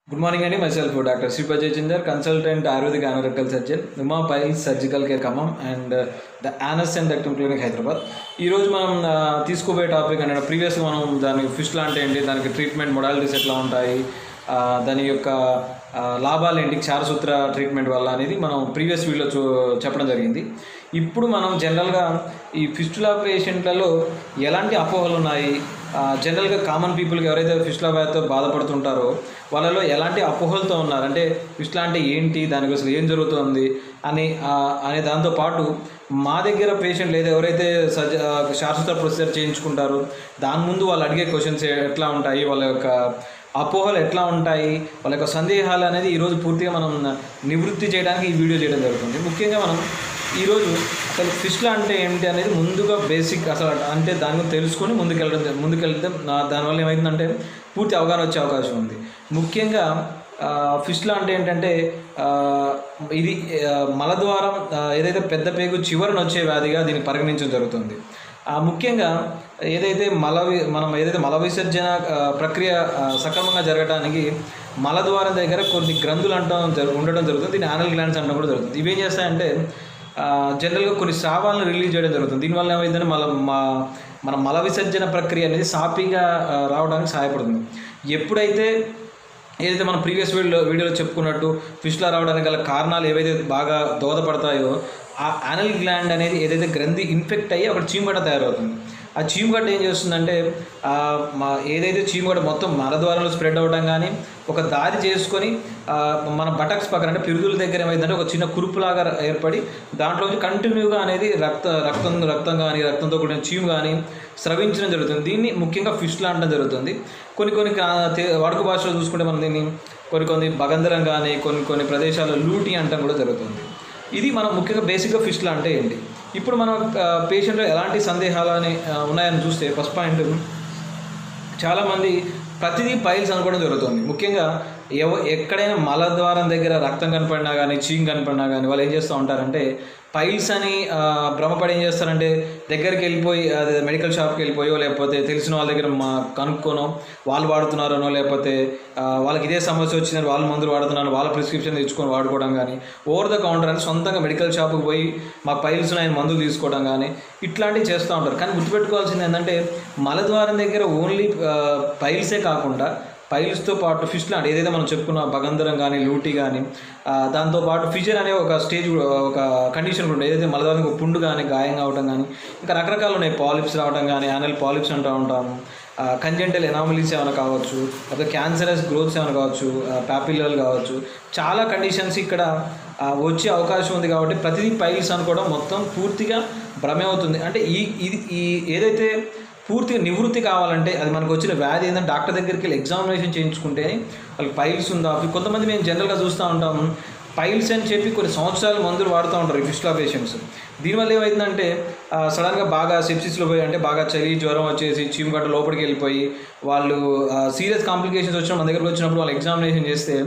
Good morning, Andy. Myself, Dr. Sripa Jayachandar, consultant Ayurvedic anorectal surgeon, Numa Piles Surgical Care Khammam, and the Anus and Rectum Clinic Hyderabad. ఈ రోజు మనం తీసుకోబోయే topic అంటే previous మనం దాని fistula అంటే ఏంటి, దానికి ట్రీట్మెంట్ మొడాలిటీస్ ఎట్లా ఉంటాయి, దాని యొక్క లాభాలు ఏంటి, క్షారసూత్ర ట్రీట్మెంట్ వల్ల అనేది మనం ప్రీవియస్ వీడియోలో చెప్పడం జరిగింది. ఇప్పుడు మనం జనరల్గా ఈ ఫిస్టులా పేషెంట్లలో ఎలాంటి అపోహలు ఉన్నాయి, జనరల్గా కామన్ పీపుల్కి ఎవరైతే ఫిస్టులా వ్యాధితో బాధపడుతుంటారో వాళ్ళలో ఎలాంటి అపోహలతో ఉన్నారు, అంటే ఫిస్టులా అంటే ఏంటి, దానికి అసలు ఏం జరుగుతుంది అనే దాంతోపాటు మా దగ్గర పేషెంట్ లేదా ఎవరైతే శాశ్వత ప్రొసీజర్ చేయించుకుంటారో దాని ముందు వాళ్ళు అడిగే క్వశ్చన్స్ ఎట్లా ఉంటాయి, వాళ్ళ యొక్క అపోహలు ఎట్లా ఉంటాయి, వాళ్ళ యొక్క సందేహాలు అనేది ఈరోజు పూర్తిగా మనం నివృత్తి చేయడానికి ఈ వీడియో చేయడం జరుగుతుంది. ముఖ్యంగా మనం ఈరోజు అసలు ఫిస్టులా అంటే ఏంటి అనేది ముందుగా బేసిక్ అసలు అంటే దాని గురించి తెలుసుకొని ముందుకెళ్తే దానివల్ల ఏమవుతుందంటే పూర్తి అవగాహన వచ్చే అవకాశం ఉంది. ముఖ్యంగా ఫిస్టులా అంటే ఏంటంటే ఇది మలద్వారం ఏదైతే పెద్ద పేగు చివరన వచ్చే వ్యాధిగా దీన్ని పరిగణించడం జరుగుతుంది. ముఖ్యంగా మనం ఏదైతే మల విసర్జన ప్రక్రియ సక్రమంగా జరగడానికి మలద్వారం దగ్గర కొన్ని గ్రంథులు ఉండడం జరుగుతుంది. దీన్ని యానల్ గ్లాండ్స్ అనడం కూడా జరుగుతుంది. ఇవేం చేస్తాయంటే జనరల్గా కొన్ని స్రావాలను రిలీజ్ చేయడం జరుగుతుంది. దీనివల్ల ఏమైందంటే మన మల విసర్జన ప్రక్రియ అనేది సాఫీగా రావడానికి సహాయపడుతుంది. ఎప్పుడైతే ఏదైతే మనం ప్రీవియస్ వీడియోలో చెప్పుకున్నట్టు ఫిస్టులా రావడానికి గల కారణాలు ఏవైతే బాగా దోహదపడతాయో ఆ యానల్ గ్లాండ్ అనేది ఏదైతే గ్రంథి ఇన్ఫెక్ట్ అయ్యి అక్కడ చీమగడ్డ తయారవుతుంది. ఆ చీమగడ్డ ఏం చేస్తుందంటే ఏదైతే చీమగడ్డ మొత్తం మలద్వారంలో స్ప్రెడ్ అవ్వడం కానీ ఒక దారి చేసుకొని మన బటక్స్ పక్కన అంటే పిరుదుల దగ్గర ఏమైందంటే ఒక చిన్న కురుపులాగా ఏర్పడి దాంట్లోంచి కంటిన్యూగా అనేది రక్తం కానీ రక్తంతో కూడిన చీము కానీ స్రవించడం జరుగుతుంది. దీన్ని ముఖ్యంగా ఫిస్టులా అనడం జరుగుతుంది. కొన్ని వాడుక భాషలో చూసుకుంటే మనం దీన్ని కొన్ని భగంధరం కానీ కొన్ని ప్రదేశాల్లో లూటి అంటం కూడా జరుగుతుంది. ఇది మనం ముఖ్యంగా బేసిక్గా ఫిస్టులా అంటే ఏంటి. ఇప్పుడు మనం పేషెంట్లో ఎలాంటి సందేహాలు ఉన్నాయని చూస్తే ఫస్ట్ పాయింట్, చాలామంది ప్రతిదీ పైల్స్ అనుకోవడం జరుగుతుంది. ముఖ్యంగా ఎక్కడైనా మలద్వారం దగ్గర రక్తం కనపడినా కానీ చీమ్ కనపడినా కానీ వాళ్ళు ఏం చేస్తూ ఉంటారంటే పైల్స్ అని భ్రమపడి ఏం చేస్తారంటే దగ్గరికి వెళ్ళిపోయి అదే మెడికల్ షాప్కి వెళ్ళిపోయో లేకపోతే తెలిసిన వాళ్ళ దగ్గర కనుక్కోనో వాళ్ళు వాడుతున్నారనో లేకపోతే వాళ్ళకి ఇదే సమస్య వచ్చిందని వాళ్ళు మందులు వాడుతున్నారో వాళ్ళ ప్రిస్క్రిప్షన్ తెచ్చుకొని వాడుకోవడం కానీ ఓవర్ ద కౌంటర్ అని సొంతంగా మెడికల్ షాప్కి పోయి మాకు పైల్స్ ఆయన మందులు తీసుకోవడం కానీ ఇట్లాంటివి చేస్తూ ఉంటారు. కానీ గుర్తుపెట్టుకోవాల్సింది ఏంటంటే మలద్వారం దగ్గర ఓన్లీ పైల్సే కాకుండా పైల్స్తో పాటు ఫిస్టులా అంటే ఏదైతే మనం చెప్పుకున్న భగంధరం కానీ లూటి కానీ దాంతోపాటు ఫిజర్ అనే ఒక స్టేజ్ ఒక కండిషన్ కూడా ఏదైతే మలద్వారానికి ఒక పుండు కానీ గాయం కావడం కానీ ఇంకా రకరకాలు ఉన్నాయి. పాలిప్స్ రావడం కానీ యానల్ పాలిప్స్ అంటూ ఉంటాము, కంజెంటల్ ఎనామలీస్ ఏమైనా కావచ్చు, లేకపోతే క్యాన్సరస్ గ్రోత్స్ ఏమైనా కావచ్చు, పాపిల్లలు కావచ్చు, చాలా కండిషన్స్ ఇక్కడ వచ్చే అవకాశం ఉంది. కాబట్టి ప్రతిదీ పైల్స్ అనుకోవడం మొత్తం పూర్తిగా భ్రమే అవుతుంది. అంటే ఈ ఏదైతే పూర్తిగా నివృత్తి కావాలంటే అది మనకు వచ్చిన వ్యాధి ఏంటంటే డాక్టర్ దగ్గరికి వెళ్ళి ఎగ్జామినేషన్ చేయించుకుంటే వాళ్ళకి పైల్స్ ఉందా. కొంతమంది మేము జనరల్గా చూస్తూ ఉంటాము పైల్స్ అని చెప్పి కొన్ని సంవత్సరాలు మందులు వాడుతూ ఉంటారు ఈ ఫిస్టులా పేషెంట్స్. దీనివల్ల ఏమైందంటే సడన్గా బాగా సెప్సిస్లో పోయి అంటే బాగా చలి జ్వరం వచ్చేసి చీమగడ్డ లోపలికి వెళ్ళిపోయి వాళ్ళు సీరియస్ కాంప్లికేషన్స్ వచ్చిన మన దగ్గరకు వచ్చినప్పుడు వాళ్ళు ఎగ్జామినేషన్ చేస్తే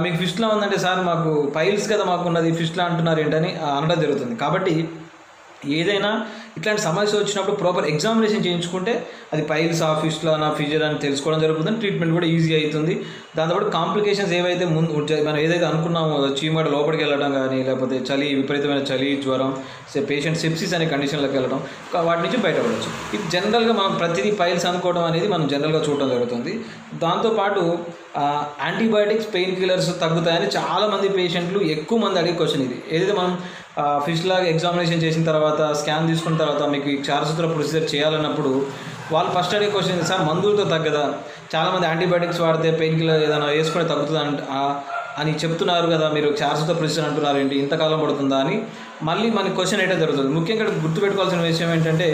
మీకు ఫిస్టులా ఉందంటే సార్ మాకు పైల్స్ కదా మాకు ఉన్నది ఫిస్టులా అంటున్నారు ఏంటని అనడం జరుగుతుంది. కాబట్టి ఏదైనా ఇట్లాంటి సమస్య వచ్చినప్పుడు ప్రాపర్ ఎగ్జామినేషన్ చేయించుకుంటే అది పైల్స్ ఫిస్టులా ఫిజర్ అని తెలుసుకోవడం జరుగుతుంది. ట్రీట్మెంట్ కూడా ఈజీ అవుతుంది. దాంతోపాటు కాంప్లికేషన్స్ ఏవైతే మనం ఏదైతే అనుకున్నామో చీమగడ్డ లోపలికి వెళ్ళడం కానీ లేకపోతే విపరీతమైన చలి జ్వరం పేషెంట్ సెప్సిస్ అనే కండిషన్లోకి వెళ్ళడం వాటి నుంచి బయటపడవచ్చు. ఇది జనరల్గా మనం ప్రతిదీ పైల్స్ అనుకోవడం అనేది మనం జనరల్గా చూడడం జరుగుతుంది. దాంతోపాటు యాంటీబయాటిక్స్ పెయిన్ కిల్లర్స్ తగ్గుతాయని చాలామంది పేషెంట్లు ఎక్కువ మంది అడిగే క్వశ్చన్ ఇది. ఏదైతే మనం ఫిస్టులా ఎగ్జామినేషన్ చేసిన తర్వాత స్కాన్ తీసుకున్న తర్వాత మీకు ఈ క్షారసూత్ర ప్రొసీజర్ చేయాలన్నప్పుడు వాళ్ళు ఫస్ట్ అడిగే క్వశ్చన్ సార్ మందులతో తగ్గదా, చాలామంది యాంటీబయాటిక్స్ వాడితే పెయిన్ కిల్లర్ ఏదైనా వేసుకొని తగ్గుతుందా అని చెప్తున్నారు కదా, మీరు క్షారసూత్ర ప్రొసీజర్ అంటున్నారు ఏంటి, ఇంతకాలం పడుతుందా అని మళ్ళీ మనకి క్వశ్చన్ అయితే జరుగుతుంది. ముఖ్యంగా గుర్తుపెట్టుకోవాల్సిన విషయం ఏంటంటే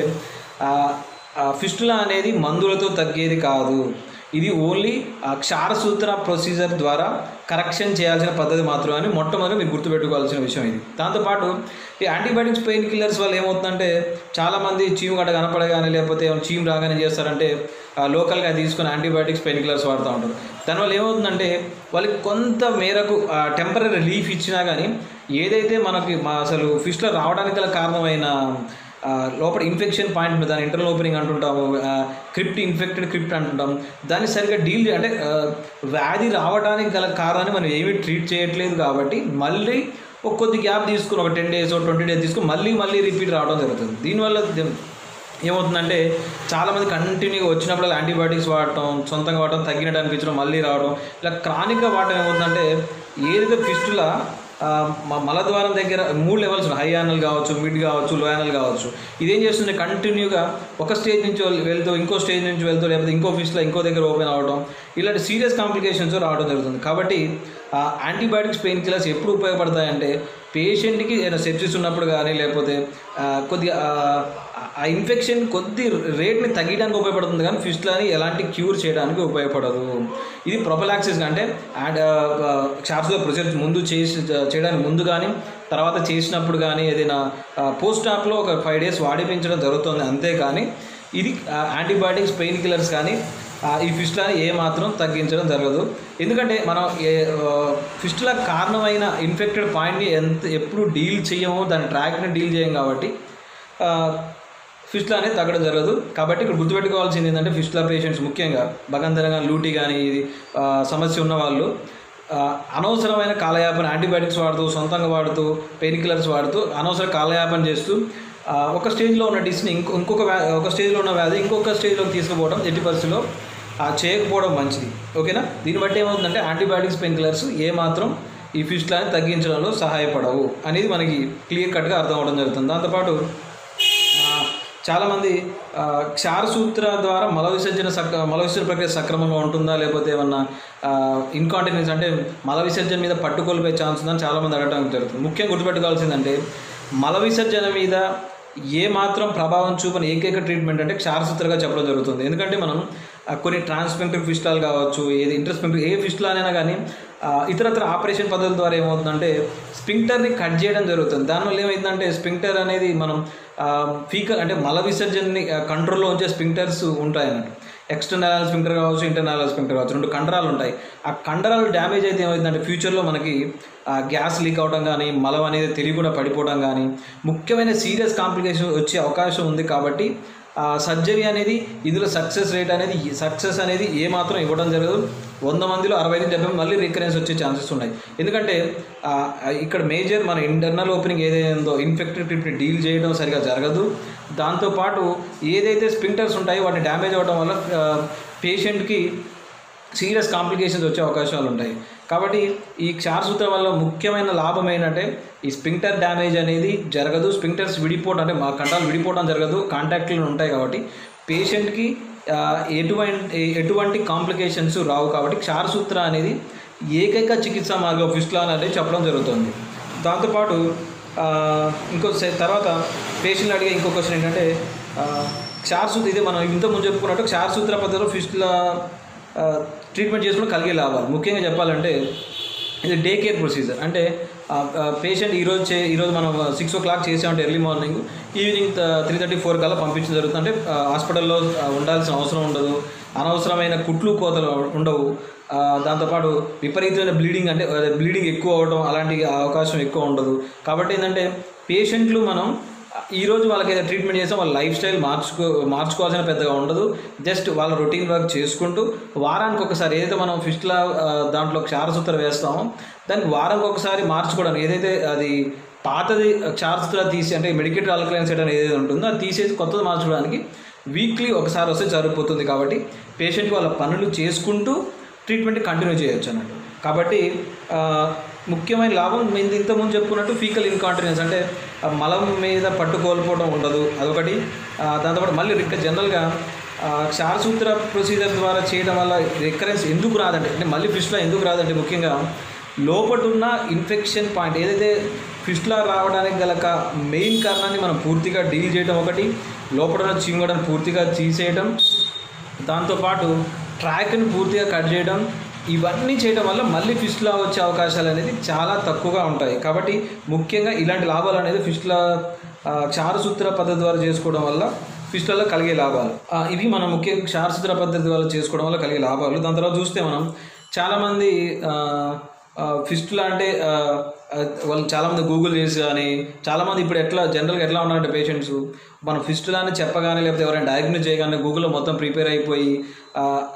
ఫిస్టులా అనేది మందులతో తగ్గేది కాదు. ఇది ఓన్లీ క్షారసూత్ర ప్రొసీజర్ ద్వారా కరెక్షన్ చేయాల్సిన పద్ధతి మాత్రమే అని మొట్టమొదటి మీరు గుర్తుపెట్టుకోవాల్సిన విషయం ఇది. దాంతోపాటు ఈ యాంటీబయాటిక్స్ పెయిన్ కిల్లర్స్ వల్ల ఏమవుతుందంటే చాలామంది చీమగడ్డ కనపడగానే లేకపోతే చీమ్ రాగానే చేస్తారంటే లోకల్గా తీసుకుని యాంటీబయాటిక్స్ పెయిన్ కిల్లర్స్ వాడుతూ ఉంటారు. దానివల్ల ఏమవుతుందంటే వాళ్ళకి కొంత మేరకు టెంపరీ రిలీఫ్ ఇచ్చినా కానీ ఏదైతే మనకి అసలు ఫిస్టులా రావడానికి గల కారణమైన లోపల ఇన్ఫెక్షన్ పాయింట్ దాని ఇంటర్నల్ ఓపెనింగ్ అంటుంటాము, క్రిప్ట్ ఇన్ఫెక్టెడ్ క్రిప్ట్ అంటుంటాం. దాన్ని సరిగ్గా డీల్ అంటే వ్యాధి రావడానికి గల కారణాన్ని మనం ఏమీ ట్రీట్ చేయట్లేదు కాబట్టి మళ్ళీ ఒక కొద్ది గ్యాప్ తీసుకుని ఒక 10 days 20 days తీసుకుని మళ్ళీ రిపీట్ రావడం జరుగుతుంది. దీనివల్ల ఏమవుతుందంటే చాలామంది కంటిన్యూగా వచ్చినప్పుడు యాంటీబయాటిక్స్ వాడటం, సొంతంగా వాడటం, తగ్గినట్టు అనిపించడం, మళ్ళీ రావడం, ఇలా క్రానిక్గా వాడటం ఏమవుతుందంటే ఏదైతే ఫిస్టులా మలద్వారం దగ్గర 3 levels హై యానల్ కావచ్చు, మిడ్ కావచ్చు, లో యానల్ కావచ్చు. ఇదేం చేస్తుంది కంటిన్యూగా ఒక స్టేజ్ నుంచి వెళ్తూ ఇంకో స్టేజ్ నుంచి వెళ్తూ లేకపోతే ఇంకో ఫిస్ట్లో ఇంకో దగ్గర ఓపెన్ అవ్వడం, ఇలాంటి సీరియస్ కాంప్లికేషన్స్ రావడం జరుగుతుంది. కాబట్టి యాంటీబయాటిక్స్ పెయిన్ కిల్లర్స్ ఎప్పుడు ఉపయోగపడతాయంటే పేషెంట్కి ఏదైనా సెప్సిస్ ఉన్నప్పుడు కానీ లేకపోతే కొద్దిగా ఆ ఇన్ఫెక్షన్ కొద్ది రేట్ని తగ్గడానికి ఉపయోగపడుతుంది కానీ ఫిస్టులని ఎలాంటి క్యూర్ చేయడానికి ఉపయోగపడదు. ఇది ప్రొఫిలాక్సిస్ అంటే షార్ప్స్లో ప్రొసీజర్ ముందు చేయడానికి ముందు కానీ తర్వాత చేసినప్పుడు కానీ ఏదైనా పోస్ట్ ఆప్లో ఒక 5 days వాడిపించడం జరుగుతుంది. అంతేకాని ఇది యాంటీబయాటిక్స్ పెయిన్ కిల్లర్స్ కానీ ఈ ఫిస్టులని ఏమాత్రం తగ్గించడం జరగదు. ఎందుకంటే మనం ఫిస్టుల కారణమైన ఇన్ఫెక్టెడ్ పాయింట్ని ఎప్పుడు డీల్ చేయమో దాని ట్రాక్ని డీల్ చేయం కాబట్టి ఫిస్టులా అనేది తగ్గడం జరగదు. కాబట్టి ఇక్కడ గుర్తుపెట్టుకోవాల్సింది ఏంటంటే ఫిస్టులా పేషెంట్స్ ముఖ్యంగా బగంతరంగా లూటీ కానీ ఇది సమస్య ఉన్న వాళ్ళు అనవసరమైన కాలయాపన యాంటీబయాటిక్స్ వాడుతూ, సొంతంగా వాడుతూ, పెయిన్ కిల్లర్స్ వాడుతూ అనవసర కాలయాపన చేస్తూ ఒక స్టేజ్లో ఉన్న డిస్ని ఒక స్టేజ్లో ఉన్న వ్యాధి ఇంకొక స్టేజ్లోకి తీసుకుపోవడం ఎట్టి పరిస్థితిలో చేయకపోవడం మంచిది. ఓకేనా? దీన్ని బట్టి ఏమవుతుందంటే యాంటీబయాటిక్స్ పెయిన్ కిల్లర్స్ ఏమాత్రం ఈ ఫిస్టులని తగ్గించడంలో సహాయపడవు అనేది మనకి క్లియర్ కట్గా అర్థం అవ్వడం జరుగుతుంది. దాంతోపాటు చాలామంది క్షారసూత్ర ద్వారా మల విసర్జన ప్రక్రియ సక్రమంగా ఉంటుందా లేకపోతే ఏమన్నా ఇన్కాంటినెన్స్ అంటే మల విసర్జన మీద పట్టుకోల్పోయే ఛాన్స్ ఉందని చాలామంది అడగడం జరుగుతుంది. ముఖ్యంగా గుర్తుపెట్టుకోవాల్సిందంటే మల విసర్జన మీద ఏ మాత్రం ప్రభావం చూపని ఏకైక ట్రీట్మెంట్ అంటే క్షారసూత్రగా చెప్పడం జరుగుతుంది. ఎందుకంటే మనం కొన్ని ట్రాన్స్పెంక్టివ్ ఫిస్టులాలు కావచ్చు, ఏది ఇంటర్స్పెంక్టివ్ ఏ ఫిస్టులానైనా కానీ ఇతరత్ర ఆపరేషన్ పద్ధతుల ద్వారా ఏమవుతుందంటే స్పింక్టర్ని కట్ చేయడం జరుగుతుంది. దానివల్ల ఏమైందంటే స్పింక్టర్ అనేది మనం ఫీకల్ అంటే మల విసర్జనని కంట్రోల్లో ఉంచే స్పింక్టర్స్ ఉంటాయన్నట్టు. ఎక్స్టర్నల్ స్పింక్టర్ కావచ్చు, ఇంటర్నల్ స్పింక్టర్ కావచ్చు, 2 కండరాలు ఉంటాయి. ఆ కండరాలు డ్యామేజ్ అయితే ఏమైందంటే ఫ్యూచర్లో మనకి గ్యాస్ లీక్ అవడం కానీ, మలం అనేది తెలియకుండా పడిపోవడం కానీ, ముఖ్యమైన సీరియస్ కాంప్లికేషన్ వచ్చే అవకాశం ఉంది. కాబట్టి సర్జరీ అనేది ఇందులో సక్సెస్ అనేది ఏమాత్రం ఇవ్వడం జరగదు. 100 మందిలో 60-70 మళ్ళీ రికరెన్స్ వచ్చే ఛాన్సెస్ ఉన్నాయి. ఎందుకంటే ఇక్కడ మేజర్ మన ఇంటర్నల్ ఓపెనింగ్ ఏదైందో ఇన్ఫెక్టెడ్ ట్రిప్ని డీల్ చేయడం సరిగా జరగదు. దాంతోపాటు ఏదైతే స్పింక్టర్స్ ఉంటాయో వాటిని డ్యామేజ్ అవ్వడం వల్ల పేషెంట్కి సీరియస్ కాంప్లికేషన్స్ వచ్చే అవకాశాలు ఉంటాయి. కాబట్టి ఈ క్షారసూత్రం వల్ల ముఖ్యమైన లాభం ఏంటంటే ఈ స్పింక్టర్ డ్యామేజ్ అనేది జరగదు. స్పింక్టర్స్ విడిపోవడం అంటే మా కండరాలు విడిపోవడం జరగదు, కాంటాక్ట్లు ఉంటాయి. కాబట్టి పేషెంట్కి ఎటువంటి కాంప్లికేషన్స్ రావు. కాబట్టి క్షారసూత్ర అనేది ఏకైక చికిత్సా మార్గం ఫిస్టులా అనేది చెప్పడం జరుగుతుంది. దాంతోపాటు తర్వాత పేషెంట్లు అడిగే ఇంకో క్వశ్చన్ ఏంటంటే క్షారసూత్ర ఇది మనం ఇంతకుముందు చెప్పుకున్నట్టు క్షారసూత్ర పద్ధతిలో ఫిస్టులా ట్రీట్మెంట్ చేసుకోవడం కలిగే లాభాలు ముఖ్యంగా చెప్పాలంటే ఇది డే కేర్ ప్రొసీజర్. అంటే పేషెంట్ ఈరోజు మనం 6 o'clock చేసామంటే ఎర్లీ మార్నింగ్, ఈవినింగ్ 3:30-4 కల్లా పంపించడం జరుగుతుంది. అంటే హాస్పిటల్లో ఉండాల్సిన అవసరం ఉండదు, అనవసరమైన కుట్లు కోతలు ఉండవు. దాంతోపాటు విపరీతమైన బ్లీడింగ్ ఎక్కువ అవ్వడం అలాంటి అవకాశం ఎక్కువ ఉండదు. కాబట్టి ఏంటంటే పేషెంట్లు మనం ఈరోజు వాళ్ళకి ఏదైతే ట్రీట్మెంట్ చేస్తాం వాళ్ళ లైఫ్ స్టైల్ మార్చుకోవాల్సిన పెద్దగా ఉండదు. జస్ట్ వాళ్ళ రొటీన్ వర్క్ చేసుకుంటూ వారానికి ఒకసారి ఏదైతే మనం ఫిస్టులా దాంట్లో క్షారసూత్ర వేస్తామో దానికి వారానికి ఒకసారి మార్చుకోవడానికి ఏదైతే అది పాతది క్షారసూత్ర తీసి అంటే మెడికేటెడ్ ఆల్కలైన్ సైడ్ అని ఏదైతే ఉంటుందో అది తీసేసి కొత్తది మార్చుకోవడానికి వీక్లీ ఒకసారి వస్తే సరిపోతుంది. కాబట్టి పేషెంట్కి వాళ్ళ పనులు చేసుకుంటూ ట్రీట్మెంట్ కంటిన్యూ చేయొచ్చు అన్నట్టు. కాబట్టి ముఖ్యమైన లాభం మేము ఇంతకుముందు చెప్పుకున్నట్టు ఫీకల్ ఇన్కాంటినెన్స్ అంటే మలం మీద పట్టుకోల్పోవడం ఉండదు, అదొకటి. దాంతోపాటు మళ్ళీ జనరల్గా క్షారసూత్ర ప్రొసీజర్ ద్వారా చేయడం వల్ల రికరెన్స్ ఎందుకు రాదంటే మళ్ళీ ఫిస్టులా ఎందుకు రాదంటే ముఖ్యంగా లోపల ఉన్న ఇన్ఫెక్షన్ పాయింట్ ఏదైతే ఫిస్టులా రావడానికి గల మెయిన్ కారణాన్ని మనం పూర్తిగా డీల్ చేయడం ఒకటి, లోపల ఉన్న చీమగడను పూర్తిగా తీసేయడం, దాంతోపాటు ట్రాక్ని పూర్తిగా కట్ చేయడం, ఇవన్నీ చేయడం వల్ల మళ్ళీ ఫిస్టులా వచ్చే అవకాశాలు అనేది చాలా తక్కువగా ఉంటాయి. కాబట్టి ముఖ్యంగా ఇలాంటి లాభాలు అనేది ఫిస్టులా క్షారసూత్ర పద్ధతి ద్వారా చేసుకోవడం వల్ల ఫిస్టులలో కలిగే లాభాలు ఇవి మనం ముఖ్యంగా క్షారసూత్ర పద్ధతి ద్వారా చేసుకోవడం వల్ల కలిగే లాభాలు. దాని తర్వాత చూస్తే మనం చాలామంది ఫిస్టులా అంటే వాళ్ళు చాలామంది గూగుల్ చేసి కానీ చాలామంది ఇప్పుడు జనరల్గా ఎట్లా ఉన్నారంటే పేషెంట్స్ మనం ఫిస్టులా అని చెప్పగానే లేకపోతే ఎవరైనా డయాగ్నోస్ చేయగానే గూగుల్లో మొత్తం ప్రిపేర్ అయిపోయి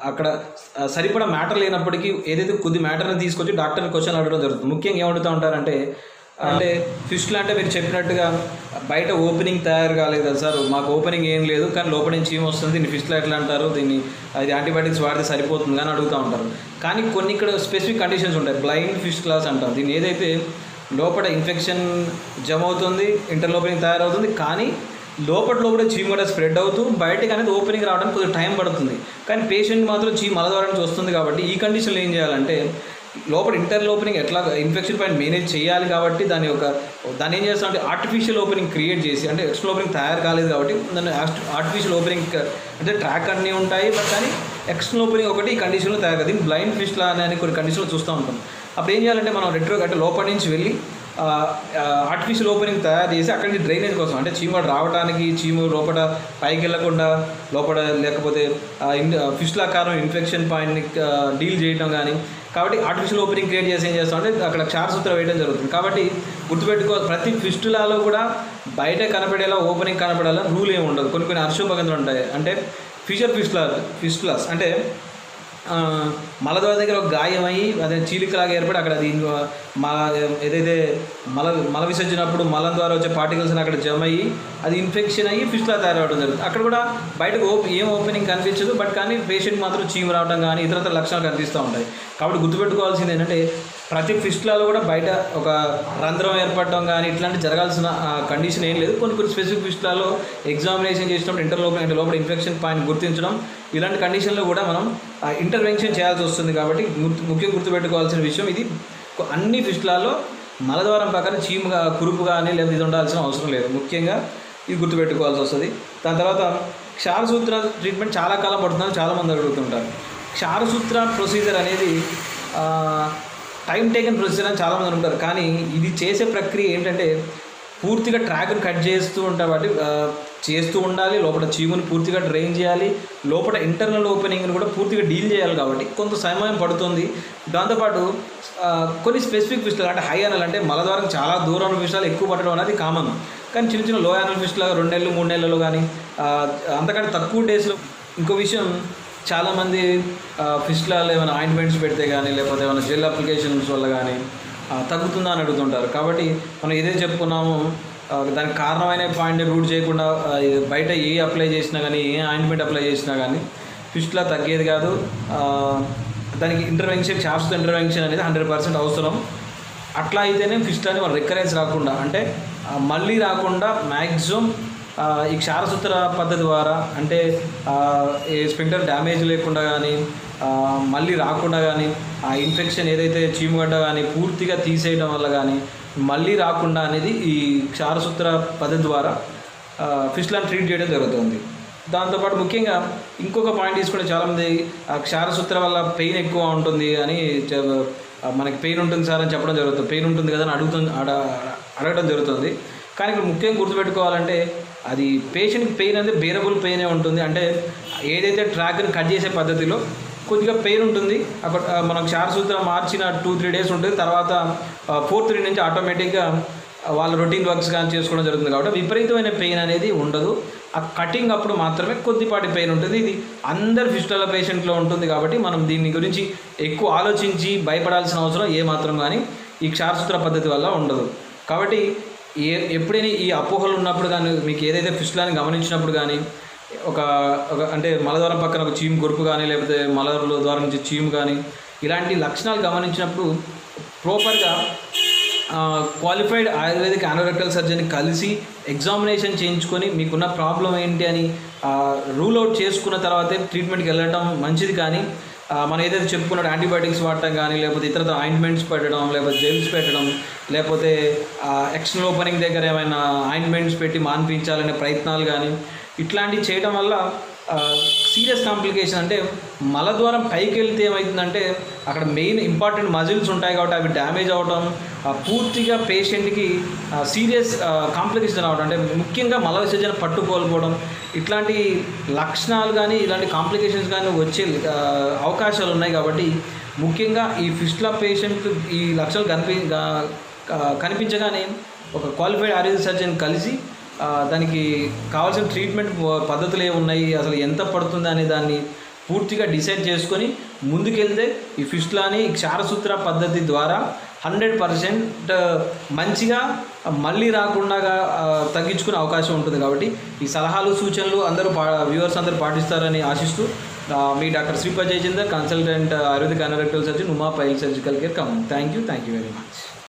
అక్కడ సరిపడా మ్యాటర్ లేనప్పటికీ ఏదైతే కొద్ది మ్యాటర్ని తీసుకొచ్చి డాక్టర్ని క్వశ్చన్ అడగడం జరుగుతుంది. ముఖ్యంగా ఏమడుగుతూ ఉంటారంటే ఫిస్టులా అంటే మీరు చెప్పినట్టుగా బయట ఓపెనింగ్ తయారు కాలేదు కదా సార్, మాకు ఓపెనింగ్ ఏం లేదు కానీ లోపల నుంచి ఏం వస్తుంది, దీన్ని ఫిస్టులా ఎట్లా అంటారు, దీన్ని అది యాంటీబయాటిక్స్ వాడితే సరిపోతుంది అని అడుగుతూ ఉంటారు. కానీ కొన్ని ఇక్కడ స్పెసిఫిక్ కండిషన్స్ ఉంటాయి. బ్లైండ్ ఫిస్టులాస్ అంటారు దీన్ని. ఏదైతే లోపల ఇన్ఫెక్షన్ జమ అవుతుంది, ఇంటర్లో ఓపెనింగ్ తయారవుతుంది, కానీ లోపల చీము కూడా స్ప్రెడ్ అవుతూ బయటకు అనేది ఓపెనింగ్ రావడానికి కొద్దిగా టైం పడుతుంది. కానీ పేషెంట్ మాత్రం చీము మల ద్వారా నుంచి వస్తుంది కాబట్టి ఈ కండిషన్లో ఏం చేయాలంటే లోపల ఇంటర్నల్ ఓపెనింగ్ ఎట్లా ఇన్ఫెక్షన్ పైన మేనేజ్ చేయాలి కాబట్టి దాన్ని ఏం చేస్తామంటే ఆర్టిఫిషియల్ ఓపెనింగ్ క్రియేట్ చేసి, అంటే ఎక్స్టర్నల్ ఓపెనింగ్ తయారు కాలేదు కాబట్టి దాన్ని ఆర్టిఫిషియల్ ఓపెనింగ్ అంటే ట్రాక్ అన్నీ ఉంటాయి, బట్ కానీ ఎక్స్టర్నల్ ఓపెనింగ్ ఒకటి ఈ కండిషన్లో తయారు కాదు. దీన్ని బ్లైండ్ ఫిస్టులా అని కొన్ని కండిషన్లో చూస్తూ ఉంటాం. అప్పుడు ఏం చేయాలంటే మనం అంటే లోపల నుంచి వెళ్ళి ఆర్టిఫిషియల్ ఓపెనింగ్ తయారు చేసి అక్కడి నుంచి డ్రైనేజ్ కోసం, అంటే చీము రావడానికి చీము లోపల పైకి వెళ్ళకుండా లోపల లేకపోతే ఫిస్టులా కారణం ఇన్ఫెక్షన్ పాయింట్ని డీల్ చేయడం కానీ, కాబట్టి ఆర్టిఫిషియల్ ఓపెనింగ్ క్రియేట్ చేసి ఏం చేస్తాం అంటే అక్కడ క్షారసూత్రం వేయడం జరుగుతుంది. కాబట్టి ప్రతి ఫిస్టులాలో కూడా బయట కనపడేలా ఓపెనింగ్ కనపడేలా రూల్ ఏమి ఉండదు. కొన్ని అర్షోపగంతులు ఉంటాయి. అంటే ఫిస్టులాస్ అంటే మలద్వార దగ్గర ఒక గాయం అయ్యి అదే చీలికలాగా ఏర్పడి అక్కడ అది ఏదైతే మల విసర్జనప్పుడు మలం ద్వారా వచ్చే పార్టికల్స్ అక్కడ జమ అయ్యి అది ఇన్ఫెక్షన్ అయ్యి ఫిస్టులా తయారవడం జరుగుతుంది. అక్కడ కూడా బయటకు ఏం ఓపెనింగ్ కనిపించదు, బట్ కానీ పేషెంట్ మాత్రం చీము రావడం కానీ ఇతరత్ర లక్షణాలు కనిపిస్తూ ఉంటాయి. కాబట్టి గుర్తుపెట్టుకోవాల్సింది ఏంటంటే ప్రతి ఫిస్టులాలో కూడా బయట ఒక రంధ్రం ఏర్పడడం కానీ ఇట్లాంటి జరగాల్సిన కండిషన్ ఏం లేదు. కొన్ని స్పెసిఫిక్ ఫిస్టులాలో ఎగ్జామినేషన్ చేసినప్పుడు ఇంటర్లోపల లోపల ఇన్ఫెక్షన్ పాయింట్ గుర్తించడం, ఇలాంటి కండిషన్లో కూడా మనం ఇంటర్వెన్షన్ చేయాల్సి వస్తుంది. కాబట్టి ముఖ్యంగా గుర్తుపెట్టుకోవాల్సిన విషయం ఇది. అన్ని ఫిస్టులాలో మలద్వారం ప్రకారం చీముగా కురుపు కానీ లేదా ఇది ఉండాల్సిన అవసరం లేదు. ముఖ్యంగా ఇది గుర్తుపెట్టుకోవాల్సి వస్తుంది. దాని తర్వాత క్షారసూత్ర ట్రీట్మెంట్ చాలా కాలం పడుతుందని చాలామంది అడుగుతుంటారు. క్షారసూత్ర ప్రొసీజర్ అనేది టైం టేకన్ ప్రొసీజర్ అని చాలామంది ఉంటారు. కానీ ఇది చేసే ప్రక్రియ ఏంటంటే పూర్తిగా ట్రాక్ని కట్ చేస్తూ ఉంటారు కాబట్టి చేస్తూ ఉండాలి. లోపల చీముని పూర్తిగా డ్రైన్ చేయాలి, లోపల ఇంటర్నల్ ఓపెనింగ్ని కూడా పూర్తిగా డీల్ చేయాలి. కాబట్టి కొంత సమయం పడుతుంది. దాంతోపాటు కొన్ని స్పెసిఫిక్ ఫిస్టులు అంటే హై అనల్ అంటే మలద్వారం చాలా దూరం ఫిస్టులు ఎక్కువ పట్టడం అనేది కామన్. కానీ చిన్న లో యానల్ ఫిస్టులు 2 నెలలు 3 నెలలు కానీ అంతకంటే తక్కువ డేస్లో. ఇంకో విషయం, చాలామంది ఫిస్టులలో ఏమైనా ఆయింట్మెంట్స్ పెడితే కానీ లేకపోతే ఏమైనా జెల్ అప్లికేషన్స్ వల్ల కానీ తగ్గుతుందా అని అడుగుతుంటారు. కాబట్టి మనం ఏదైతే చెప్పుకున్నామో దానికి కారణమైన పాయింట్ రూట్ చేయకుండా బయట ఏ అప్లై చేసినా కానీ ఏ ఆయింట్మెంట్ అప్లై చేసినా కానీ ఫిస్టులా తగ్గేది కాదు. దానికి శాశ్వత ఇంటర్వెన్షన్ అనేది 100% అవసరం. అట్లా అయితేనే ఫిస్టులని మన రికరెన్స్ రాకుండా, అంటే మళ్ళీ రాకుండా మ్యాక్సిమం ఈ క్షారసూత్ర పద్ధతి ద్వారా, అంటే ఈ స్పింక్టర్ డ్యామేజ్ లేకుండా కానీ మళ్ళీ రాకుండా కానీ ఆ ఇన్ఫెక్షన్ ఏదైతే చీముగడ్డ కానీ పూర్తిగా తీసేయడం వల్ల కానీ మళ్ళీ రాకుండా అనేది ఈ క్షారసూత్ర పద్ధతి ద్వారా ఫిస్టులను ట్రీట్ చేయడం జరుగుతుంది. దాంతోపాటు ముఖ్యంగా ఇంకొక పాయింట్ తీసుకుంటే చాలామంది క్షారసూత్ర వల్ల పెయిన్ ఎక్కువ ఉంటుంది అని మనకి పెయిన్ ఉంటుంది సార్ అని చెప్పడం జరుగుతుంది. పెయిన్ ఉంటుంది కదా అని అడగడం జరుగుతుంది. కానీ ఇక్కడ ముఖ్యంగా గుర్తుపెట్టుకోవాలంటే అది పేషెంట్కి పెయిన్ అనేది బేరబుల్ పెయినే ఉంటుంది. అంటే ఏదైతే ట్రాక్ని కట్ చేసే పద్ధతిలో కొద్దిగా పెయిన్ ఉంటుంది. అక్కడ మనం క్షారసూత్రం మార్చిన 2-3 డేస్ ఉంటుంది. తర్వాత 4th డే నుంచి ఆటోమేటిక్గా వాళ్ళ రొటీన్ వర్క్స్ కానీ చేసుకోవడం జరుగుతుంది. కాబట్టి విపరీతమైన పెయిన్ అనేది ఉండదు. ఆ కటింగ్ అప్పుడు మాత్రమే కొద్దిపాటి పెయిన్ ఉంటుంది. ఇది అందరు ఫిస్టులా పేషెంట్లో ఉంటుంది. కాబట్టి మనం దీని గురించి ఎక్కువ ఆలోచించి భయపడాల్సిన అవసరం ఏమాత్రం కానీ ఈ క్షారసూత్ర పద్ధతి వల్ల ఉండదు. కాబట్టి ఎప్పుడైనా ఈ అపోహలు ఉన్నప్పుడు కానీ మీకు ఏదైతే ఫిస్టులాని గమనించినప్పుడు కానీ ఒక అంటే మలద్వారం పక్కన ఒక చీము గురుపు కానీ లేకపోతే మలద్వారం ద్వారా నుంచి చీము కానీ ఇలాంటి లక్షణాలు గమనించినప్పుడు ప్రాపర్గా క్వాలిఫైడ్ ఆయుర్వేదిక్ యానోరెక్టల్ సర్జన్ కలిసి ఎగ్జామినేషన్ చేయించుకొని మీకున్న ప్రాబ్లం ఏంటి అని రూల్ అవుట్ చేసుకున్న తర్వాతే ట్రీట్మెంట్కి వెళ్ళడం మంచిది. కానీ మనం ఏదైతే చెప్పుకున్నాడు యాంటీబయాటిక్స్ వాడటం కానీ లేకపోతే ఇతర ఆయింట్మెంట్స్ పెట్టడం లేకపోతే జెల్స్ పెట్టడం లేకపోతే ఎక్స్టర్నల్ ఓపెనింగ్ దగ్గర ఏమైనా ఆయింట్మెంట్స్ పెట్టి మాన్పించాలనే ప్రయత్నాలు కానీ ఇట్లాంటివి చేయడం వల్ల సీరియస్ కాంప్లికేషన్, అంటే మలద్వారం పైకి వెళ్తే ఏమవుతుందంటే అక్కడ మెయిన్ ఇంపార్టెంట్ మజిల్స్ ఉంటాయి కాబట్టి అవి డ్యామేజ్ అవ్వడం, పూర్తిగా పేషెంట్కి సీరియస్ కాంప్లికేషన్ రావడం, అంటే ముఖ్యంగా మల విసర్జన పట్టుకోల్పోవడం, ఇట్లాంటి లక్షణాలు కానీ ఇలాంటి కాంప్లికేషన్స్ కానీ వచ్చే అవకాశాలు ఉన్నాయి. కాబట్టి ముఖ్యంగా ఈ ఫిస్టులా పేషెంట్ ఈ లక్షణాలు కనిపించగానే ఒక క్వాలిఫైడ్ ఆయుర్వేద సర్జన్ కలిసి దానికి కావాల్సిన ట్రీట్మెంట్ పద్ధతులు ఏమున్నాయి, అసలు ఎంత పడుతుంది అనే దాన్ని పూర్తిగా డిసైడ్ చేసుకొని ముందుకెళ్తే ఈ ఫిస్టులాని క్షారసూత్ర పద్ధతి ద్వారా 100% మంచిగా మళ్ళీ రాకుండా తగ్గించుకునే అవకాశం ఉంటుంది. కాబట్టి ఈ సలహాలు సూచనలు అందరూ వ్యూవర్స్ అందరూ పాటిస్తారని ఆశిస్తూ మీ doctor Sripad Jayachandar, consultant Ayurvedic anorectal surgeon, Uma pile surgical care Khammam. Thank you very much.